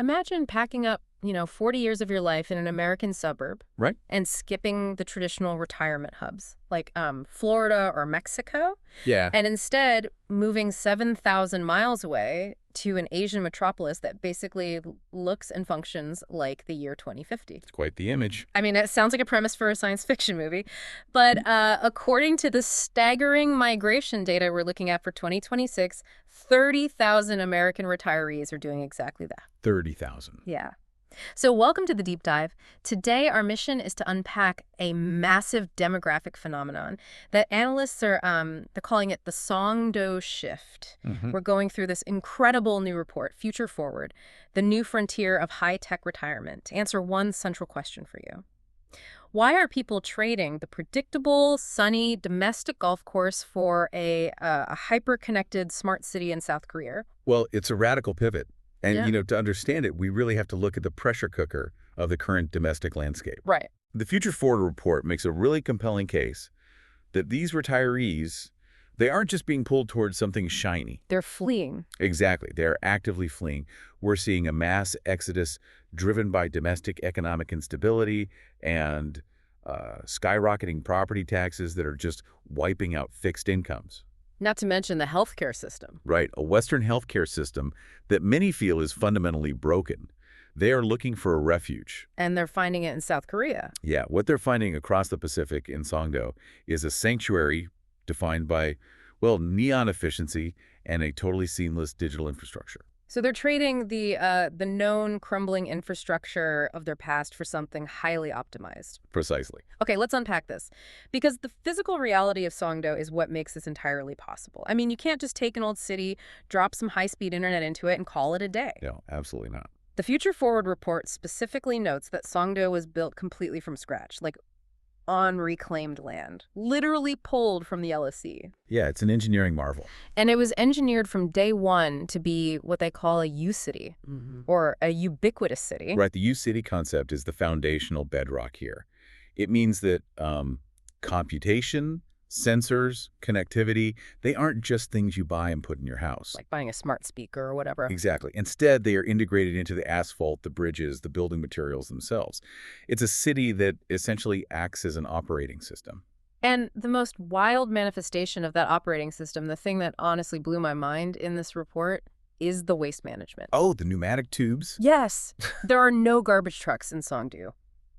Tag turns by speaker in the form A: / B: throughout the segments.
A: Imagine packing up, 40 years of your life in an American suburb
B: Right?
A: and skipping the traditional retirement hubs like Florida or Mexico,
B: Yeah,
A: and instead moving 7,000 miles away to an Asian metropolis that basically looks and functions like the year 2050.
B: it's quite the image.
A: I mean, it sounds like a premise for a science fiction movie, but according to the staggering migration data we're looking at for 2026, 30,000 American retirees are doing exactly that.
B: 30,000.
A: Yeah. So welcome to the deep dive. Today, our mission is to unpack a massive demographic phenomenon that analysts are they're calling it the Songdo shift.
B: Hmm.
A: We're going through this incredible new report, Future Forward, the new frontier of high-tech retirement, to answer one central question for you. Why are people trading the predictable, sunny, domestic golf course for a hyper-connected smart city in South Korea?
B: Well, it's a radical pivot. And,
A: Yeah.
B: to understand it, we really have to look at the pressure cooker of the current domestic landscape.
A: Right.
B: The Future Forward report makes a really compelling case that these retirees, they aren't just being pulled towards something shiny.
A: They're fleeing.
B: Exactly. They're actively fleeing. We're seeing a mass exodus driven by domestic economic instability and skyrocketing property taxes that are just wiping out fixed incomes.
A: Not to mention the healthcare system.
B: Right, a Western healthcare system that many feel is fundamentally broken. They are looking for a refuge.
A: And they're finding it in South Korea.
B: Yeah, what they're finding across the Pacific in Songdo is a sanctuary defined by, well, neon efficiency and a totally seamless digital infrastructure.
A: So they're trading the known crumbling infrastructure of their past for something highly optimized.
B: Precisely.
A: Okay, let's unpack this. Because the physical reality of Songdo is what makes this entirely possible. I mean, you can't just take an old city, drop some high-speed internet into it, and call it a day.
B: No, absolutely not.
A: The Future Forward report specifically notes that Songdo was built completely from scratch, like on reclaimed land, literally pulled from the LSE.
B: Yeah, it's an engineering marvel.
A: And it was engineered from day one to be what they call a U-city, or a ubiquitous city.
B: Right, the U-City concept is the foundational bedrock here. It means that computation, sensors, connectivity, they aren't just things you buy and put in your house.
A: Like buying a smart speaker or whatever.
B: Exactly. Instead, they are integrated into the asphalt, the bridges, the building materials themselves. It's a city that essentially acts as an operating system.
A: And the most wild manifestation of that operating system, the thing that honestly blew my mind in this report, is the waste management.
B: Oh, the pneumatic tubes?
A: Yes, there are no garbage trucks in Songdo.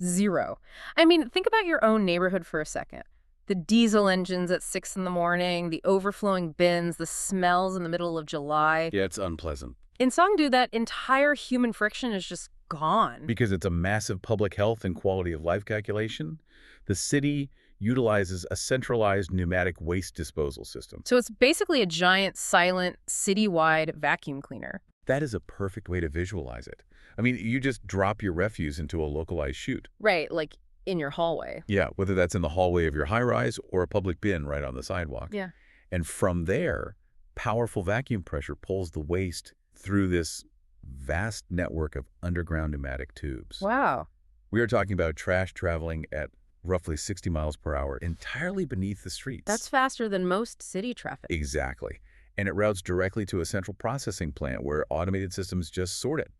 A: Zero. I mean, think about your own neighborhood for a second. The diesel engines at 6 in the morning, the overflowing bins, the smells in the middle of July.
B: Yeah, it's unpleasant.
A: In Songdo, that entire human friction is just gone.
B: Because it's a massive public health and quality of life calculation, the city utilizes a centralized pneumatic waste disposal system.
A: So it's basically a giant, silent, citywide vacuum cleaner.
B: That is a perfect way to visualize it. I mean, you just drop your refuse into a localized chute.
A: Right, like in your hallway.
B: Yeah, whether that's in the hallway of your high-rise or a public bin right on the sidewalk.
A: Yeah.
B: And from there, powerful vacuum pressure pulls the waste through this vast network of underground pneumatic tubes.
A: Wow.
B: We are talking about trash traveling at roughly 60 miles per hour entirely beneath the streets.
A: That's faster than most city traffic.
B: Exactly. And it routes directly to a central processing plant where automated systems just sort it.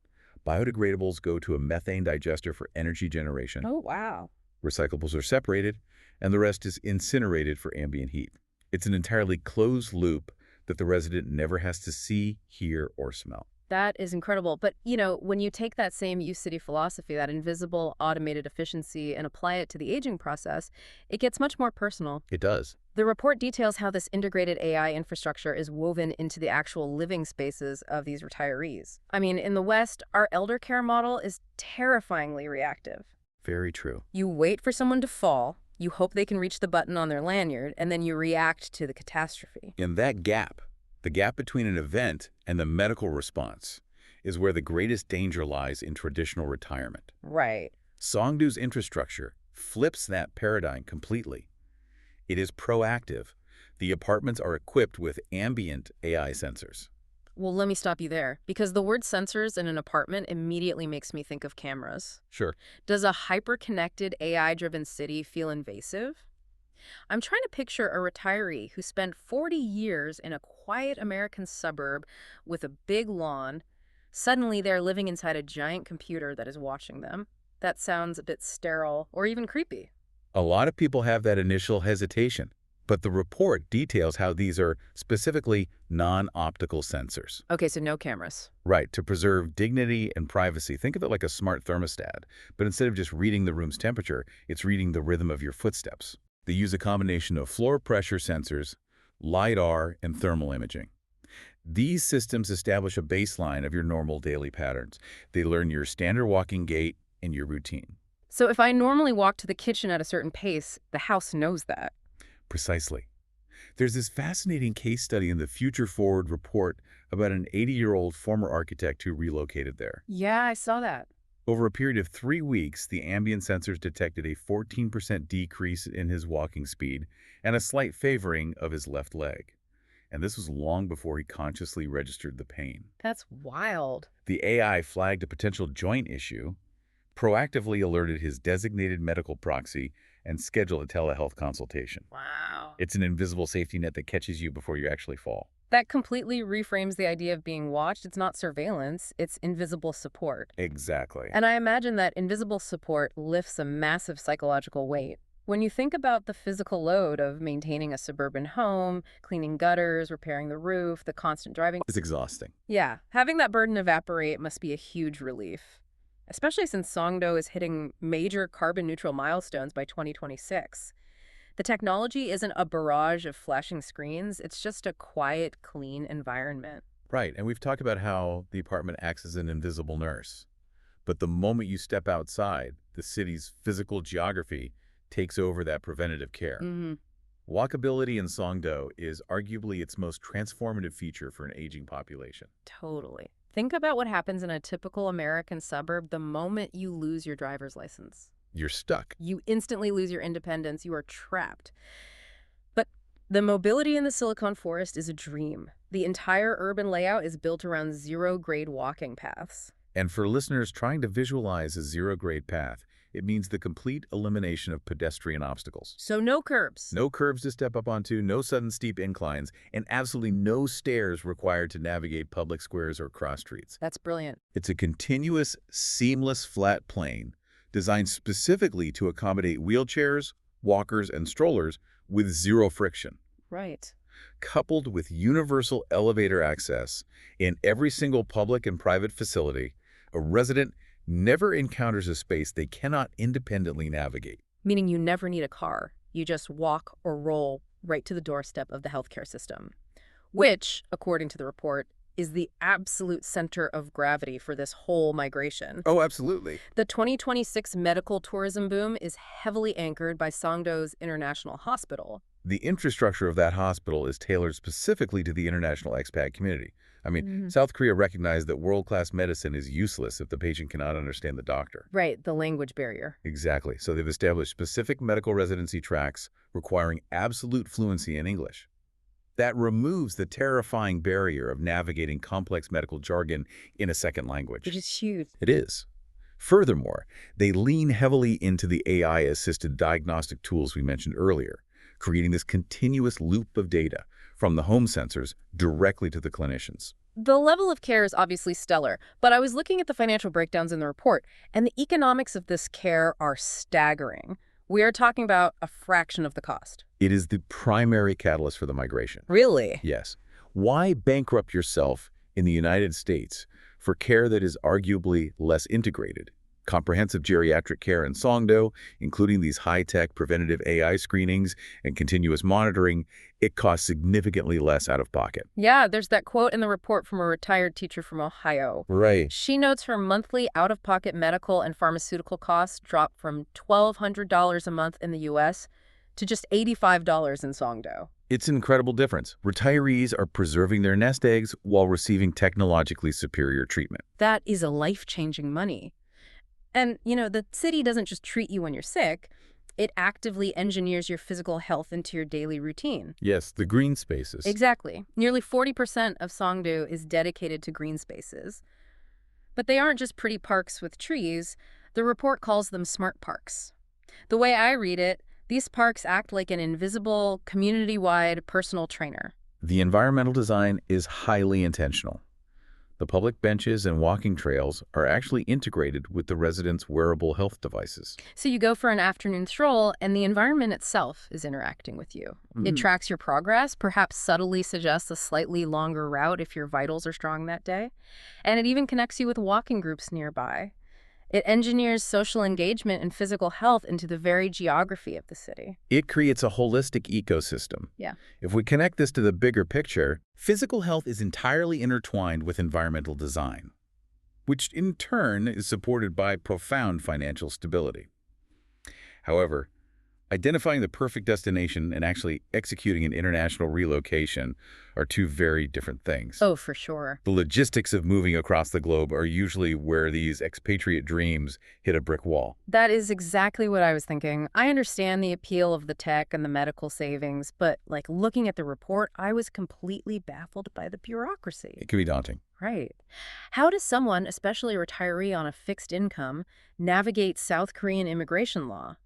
B: Biodegradables go to a methane digester for energy generation.
A: Oh, wow.
B: Recyclables are separated, and the rest is incinerated for ambient heat. It's an entirely closed loop that the resident never has to see, hear, or smell.
A: That is incredible. But, when you take that same U-City philosophy, that invisible automated efficiency, and apply it to the aging process, it gets much more personal.
B: It does.
A: The report details how this integrated AI infrastructure is woven into the actual living spaces of these retirees. I mean, in the West, our elder care model is terrifyingly reactive.
B: Very true.
A: You wait for someone to fall, you hope they can reach the button on their lanyard, and then you react to the catastrophe.
B: And that gap, the gap between an event and the medical response, is where the greatest danger lies in traditional retirement.
A: Right.
B: Songdo's infrastructure flips that paradigm completely. It is proactive. The apartments are equipped with ambient AI sensors.
A: Well, let me stop you there, because the word sensors in an apartment immediately makes me think of cameras.
B: Sure.
A: Does a hyper-connected, AI-driven city feel invasive? I'm trying to picture a retiree who spent 40 years in a quiet American suburb with a big lawn, Suddenly, they're living inside a giant computer that is watching them. That sounds a bit sterile or even creepy.
B: A lot of people have that initial hesitation, but the report details how these are specifically non-optical sensors.
A: Okay, so no cameras.
B: Right, to preserve dignity and privacy. Think of it like a smart thermostat, but instead of just reading the room's temperature, it's reading the rhythm of your footsteps. They use a combination of floor pressure sensors, LiDAR, and thermal imaging. These systems establish a baseline of your normal daily patterns. They learn your standard walking gait and your routine.
A: So if I normally walk to the kitchen at a certain pace, the house knows that.
B: Precisely. There's this fascinating case study in the Future Forward report about an 80-year-old former architect who relocated there.
A: Yeah, I saw that.
B: Over a period of 3 weeks, the ambient sensors detected a 14% decrease in his walking speed and a slight favoring of his left leg. And this was long before he consciously registered the pain.
A: That's wild.
B: The AI flagged a potential joint issue, proactively alerted his designated medical proxy, and scheduled a telehealth consultation.
A: Wow.
B: It's an invisible safety net that catches you before you actually fall.
A: That completely reframes the idea of being watched. It's not surveillance, it's invisible support.
B: Exactly.
A: And I imagine that invisible support lifts a massive psychological weight. When you think about the physical load of maintaining a suburban home, cleaning gutters, repairing the roof, the constant driving.
B: It's exhausting.
A: Yeah, having that burden evaporate must be a huge relief. Especially since Songdo is hitting major carbon neutral milestones by 2026. The technology isn't a barrage of flashing screens, it's just a quiet, clean environment.
B: Right, and we've talked about how the apartment acts as an invisible nurse. But the moment you step outside, the city's physical geography takes over that preventative care. Walkability in Songdo is arguably its most transformative feature for an aging population.
A: Totally. Think about what happens in a typical American suburb the moment you lose your driver's license.
B: You're stuck.
A: You instantly lose your independence. You are trapped. But the mobility in the Silicon Forest is a dream. The entire urban layout is built around zero-grade walking paths.
B: And for listeners trying to visualize a zero-grade path, it means the complete elimination of pedestrian obstacles.
A: So no curbs.
B: No curves to step up onto, no sudden steep inclines, and absolutely no stairs required to navigate public squares or cross streets.
A: That's brilliant.
B: It's a continuous, seamless flat plane designed specifically to accommodate wheelchairs, walkers, and strollers with zero friction.
A: Right.
B: Coupled with universal elevator access in every single public and private facility, a resident never encounters a space they cannot independently navigate.
A: Meaning you never need a car. You just walk or roll right to the doorstep of the healthcare system, which, according to the report, is the absolute center of gravity for this whole migration.
B: Oh, absolutely.
A: The 2026 medical tourism boom is heavily anchored by Songdo's International Hospital.
B: The infrastructure of that hospital is tailored specifically to the international expat community. I mean, South Korea recognized that world-class medicine is useless if the patient cannot understand the doctor.
A: Right, the language barrier.
B: Exactly. So they've established specific medical residency tracks requiring absolute fluency in English. That removes the terrifying barrier of navigating complex medical jargon in a second language.
A: Which is huge.
B: It is. Furthermore, they lean heavily into the AI-assisted diagnostic tools we mentioned earlier, creating this continuous loop of data from the home sensors directly to the clinicians.
A: The level of care is obviously stellar, but I was looking at the financial breakdowns in the report, and the economics of this care are staggering. We are talking about a fraction of the cost.
B: It is the primary catalyst for the migration.
A: Really?
B: Yes. Why bankrupt yourself in the United States for care that is arguably less integrated? Comprehensive geriatric care in Songdo, including these high-tech preventative AI screenings and continuous monitoring, it costs significantly less out of pocket.
A: Yeah, there's that quote in the report from a retired teacher from Ohio.
B: Right.
A: She notes her monthly out-of-pocket medical and pharmaceutical costs dropped from $1,200 a month in the U.S. to just $85 in Songdo.
B: It's an incredible difference. Retirees are preserving their nest eggs while receiving technologically superior treatment.
A: That is a life-changing money. And, the city doesn't just treat you when you're sick. It actively engineers your physical health into your daily routine.
B: Yes, the green spaces.
A: Exactly. Nearly 40% of Songdo is dedicated to green spaces. But they aren't just pretty parks with trees. The report calls them smart parks. The way I read it, these parks act like an invisible, community-wide personal trainer.
B: The environmental design is highly intentional. The public benches and walking trails are actually integrated with the residents' wearable health devices.
A: So you go for an afternoon stroll, and the environment itself is interacting with you. It
B: Mm.
A: tracks your progress, perhaps subtly suggests a slightly longer route if your vitals are strong that day, and it even connects you with walking groups nearby. It engineers social engagement and physical health into the very geography of the city.
B: It creates a holistic ecosystem.
A: Yeah.
B: If we connect this to the bigger picture, physical health is entirely intertwined with environmental design, which in turn is supported by profound financial stability. However, identifying the perfect destination and actually executing an international relocation are two very different things.
A: Oh, for sure.
B: The logistics of moving across the globe are usually where these expatriate dreams hit a brick wall.
A: That is exactly what I was thinking. I understand the appeal of the tech and the medical savings, but like looking at the report, I was completely baffled by the bureaucracy.
B: It can be daunting.
A: Right. How does someone, especially a retiree on a fixed income, navigate South Korean immigration law?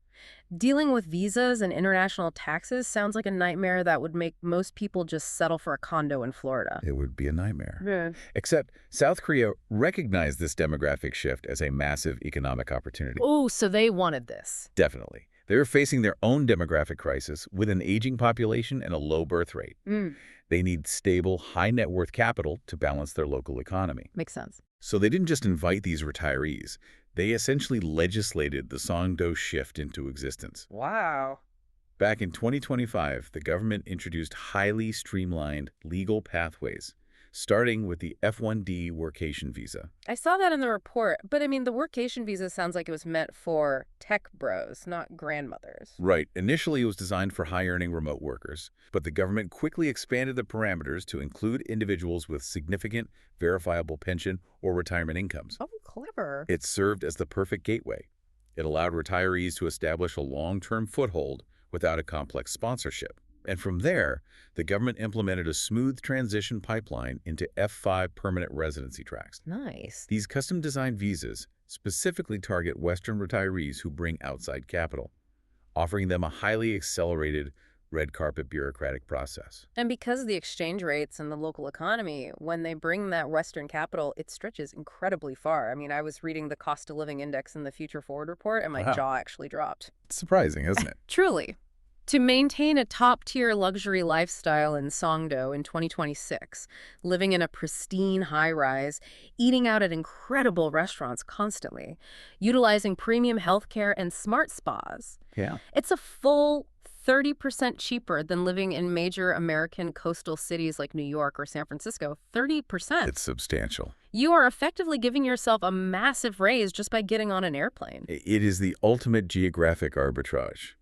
A: Dealing with visas and international taxes sounds like a nightmare that would make most people just settle for a condo in Florida.
B: It would be a nightmare.
A: Yeah.
B: Except South Korea recognized this demographic shift as a massive economic opportunity.
A: Oh, so they wanted this.
B: Definitely. They are facing their own demographic crisis with an aging population and a low birth rate. They need stable, high-net-worth capital to balance their local economy.
A: Makes sense.
B: So they didn't just invite these retirees. They essentially legislated the Songdo shift into existence.
A: Wow.
B: Back in 2025, the government introduced highly streamlined legal pathways, starting with the F1D workation visa.
A: I saw that in the report, but I mean, the workation visa sounds like it was meant for tech bros, not grandmothers.
B: Right. Initially, it was designed for high-earning remote workers, but the government quickly expanded the parameters to include individuals with significant, verifiable pension or retirement incomes.
A: Oh, clever.
B: It served as the perfect gateway. It allowed retirees to establish a long-term foothold without a complex sponsorship. And from there, the government implemented a smooth transition pipeline into F5 permanent residency tracks.
A: Nice.
B: These custom-designed visas specifically target Western retirees who bring outside capital, offering them a highly accelerated red carpet bureaucratic process.
A: And because of the exchange rates and the local economy, when they bring that Western capital, it stretches incredibly far. I mean, I was reading the cost of living index in the Future Forward report, and my
B: Wow.
A: jaw actually dropped.
B: It's surprising, isn't it?
A: Truly. To maintain a top-tier luxury lifestyle in Songdo in 2026, living in a pristine high-rise, eating out at incredible restaurants constantly, utilizing premium healthcare and smart spas,
B: Yeah.
A: it's a full 30% cheaper than living in major American coastal cities like New York or San Francisco. 30%.
B: It's substantial.
A: You are effectively giving yourself a massive raise just by getting on an airplane.
B: It is the ultimate geographic arbitrage.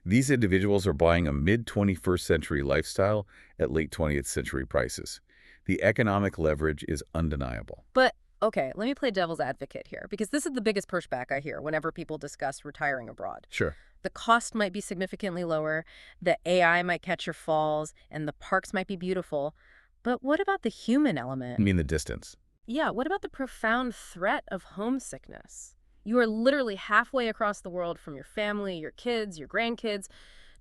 B: These individuals are buying a mid-21st century lifestyle at late 20th century prices. The economic leverage is undeniable.
A: But, okay, let me play devil's advocate here, because this is the biggest pushback I hear whenever people discuss retiring abroad.
B: Sure.
A: The cost might be significantly lower, the AI might catch your falls, and the parks might be beautiful. But what about the human element?
B: I mean the distance.
A: Yeah, what about the profound threat of homesickness? You are literally halfway across the world from your family, your kids, your grandkids.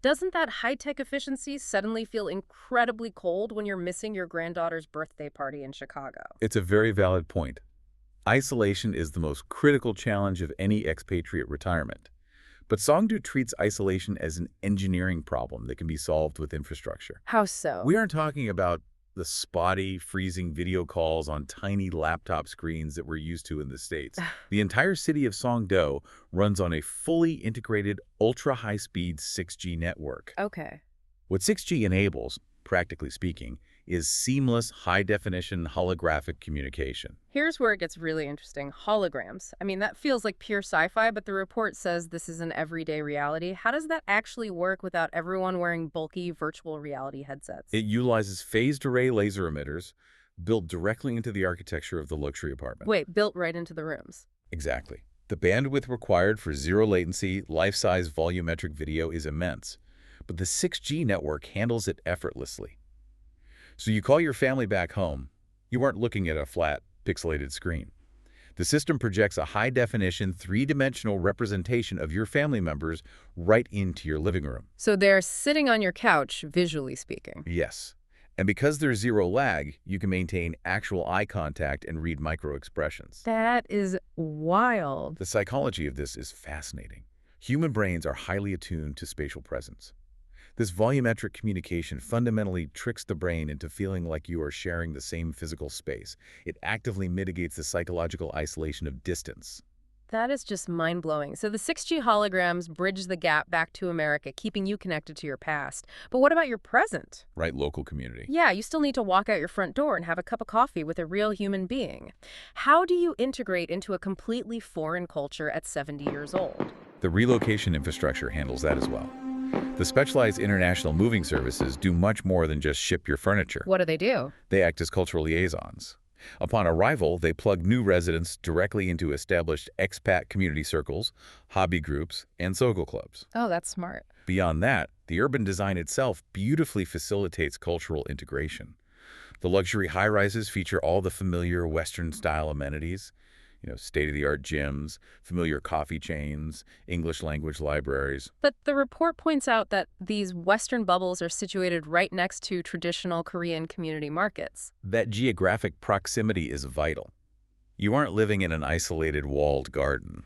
A: Doesn't that high-tech efficiency suddenly feel incredibly cold when you're missing your granddaughter's birthday party in Chicago?
B: It's a very valid point. Isolation is the most critical challenge of any expatriate retirement. But Songdo treats isolation as an engineering problem that can be solved with infrastructure.
A: How so?
B: We aren't talking about the spotty, freezing video calls on tiny laptop screens that we're used to in the States. The entire city of Songdo runs on a fully integrated, ultra-high-speed 6G network.
A: Okay.
B: What 6G enables, practically speaking, is seamless, high-definition holographic communication.
A: Here's where it gets really interesting. Holograms. I mean, that feels like pure sci-fi, but the report says this is an everyday reality. How does that actually work without everyone wearing bulky virtual reality headsets?
B: It utilizes phased array laser emitters built directly into the architecture of the luxury apartment.
A: Wait, built right into the rooms.
B: Exactly. The bandwidth required for zero-latency, life-size volumetric video is immense, but the 6G network handles it effortlessly. So you call your family back home, you aren't looking at a flat, pixelated screen. The system projects a high-definition, three-dimensional representation of your family members right into your living room.
A: So they're sitting on your couch, visually speaking.
B: Yes. And because there's zero lag, you can maintain actual eye contact and read micro-expressions.
A: That is wild.
B: The psychology of this is fascinating. Human brains are highly attuned to spatial presence. This volumetric communication fundamentally tricks the brain into feeling like you are sharing the same physical space. It actively mitigates the psychological isolation of distance.
A: That is just mind-blowing. So the 6G holograms bridge the gap back to America, keeping you connected to your past. But what about your present?
B: Right, local community.
A: Yeah, you still need to walk out your front door and have a cup of coffee with a real human being. How do you integrate into a completely foreign culture at 70 years old?
B: The relocation infrastructure handles that as well. The specialized international moving services do much more than just ship your furniture.
A: What do they do?
B: They act as cultural liaisons. Upon arrival, they plug new residents directly into established expat community circles, hobby groups, and social clubs.
A: Oh, that's smart.
B: Beyond that, the urban design itself beautifully facilitates cultural integration. The luxury high-rises feature all the familiar Western-style amenities, state-of-the-art gyms, familiar coffee chains, English language libraries.
A: But the report points out that these Western bubbles are situated right next to traditional Korean community markets.
B: That geographic proximity is vital. You aren't living in an isolated walled garden.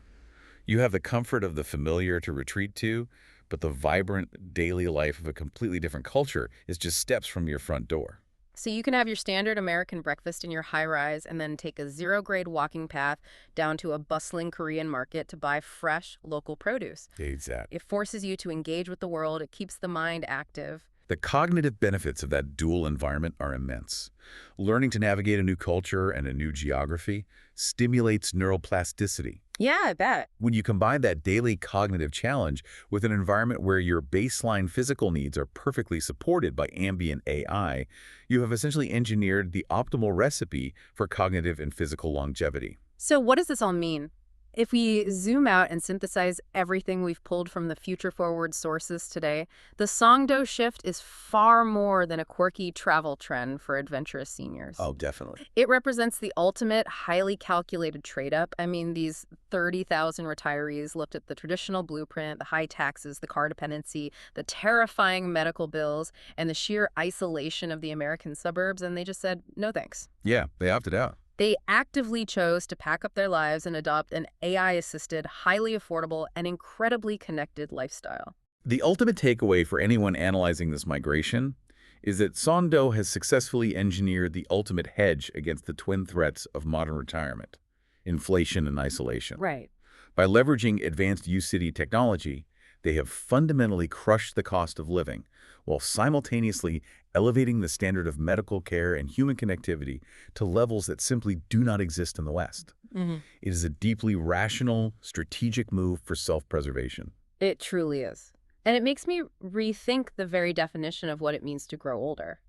B: You have the comfort of the familiar to retreat to, but the vibrant daily life of a completely different culture is just steps from your front door.
A: So you can have your standard American breakfast in your high-rise and then take a zero-grade walking path down to a bustling Korean market to buy fresh, local produce.
B: Exactly.
A: It forces you to engage with the world. It keeps the mind active.
B: The cognitive benefits of that dual environment are immense. Learning to navigate a new culture and a new geography stimulates neuroplasticity.
A: Yeah, I bet.
B: When you combine that daily cognitive challenge with an environment where your baseline physical needs are perfectly supported by ambient AI, you have essentially engineered the optimal recipe for cognitive and physical longevity.
A: So what does this all mean? If we zoom out and synthesize everything we've pulled from the future-forward sources today, the Songdo shift is far more than a quirky travel trend for adventurous seniors.
B: Oh, definitely.
A: It represents the ultimate, highly calculated trade-up. I mean, these 30,000 retirees looked at the traditional blueprint, the high taxes, the car dependency, the terrifying medical bills, and the sheer isolation of the American suburbs, and they just said, no thanks.
B: Yeah, they opted out.
A: They actively chose to pack up their lives and adopt an AI-assisted, highly affordable, and incredibly connected lifestyle.
B: The ultimate takeaway for anyone analyzing this migration is that Songdo has successfully engineered the ultimate hedge against the twin threats of modern retirement: inflation and isolation.
A: Right.
B: By leveraging advanced U-City technology, they have fundamentally crushed the cost of living while simultaneously elevating the standard of medical care and human connectivity to levels that simply do not exist in the West.
A: Mm-hmm.
B: It is a deeply rational, strategic move for self-preservation.
A: It truly is. And it makes me rethink the very definition of what it means to grow older.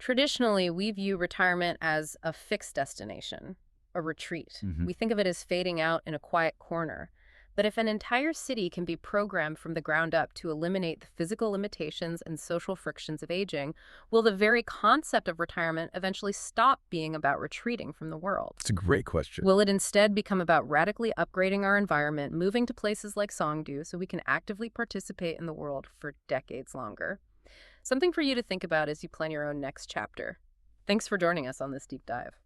A: Traditionally, we view retirement as a fixed destination, a retreat.
B: Mm-hmm.
A: We think of it as fading out in a quiet corner. But if an entire city can be programmed from the ground up to eliminate the physical limitations and social frictions of aging, will the very concept of retirement eventually stop being about retreating from the world?
B: It's a great question.
A: Will it instead become about radically upgrading our environment, moving to places like Songdo so we can actively participate in the world for decades longer? Something for you to think about as you plan your own next chapter. Thanks for joining us on this deep dive.